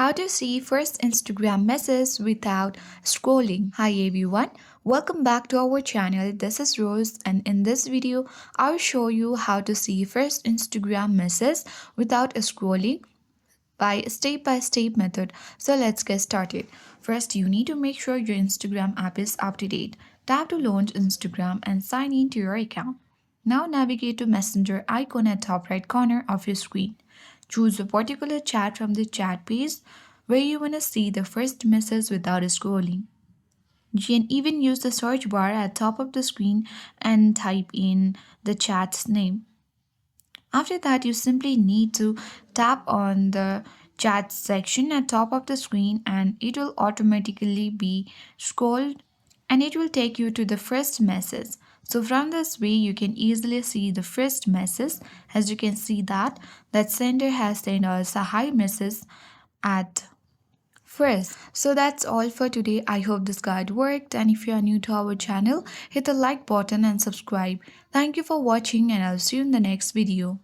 How to see first Instagram message without scrolling. Hi everyone, welcome back to our channel. This is Rose, and in this video I'll show you how to see first Instagram message without scrolling by step-by-step method. So let's get started. First, you need to make sure your Instagram app is up to date. Tap to launch Instagram and sign in to your account. Now navigate to Messenger icon at top right corner of your screen. Choose a particular chat from the chat page where you want to see the first message without scrolling. You can even use the search bar at top of the screen and type in the chat's name. After that, you simply need to tap on the chat section at top of the screen and it will automatically be scrolled and it will take you to the first message. So from this way you can easily see the first message. As you can see that sender has sent us a hi message at first. So that's all for today. I hope this guide worked, and if you are new to our channel, hit the like button and subscribe. Thank you for watching and I'll see you in the next video.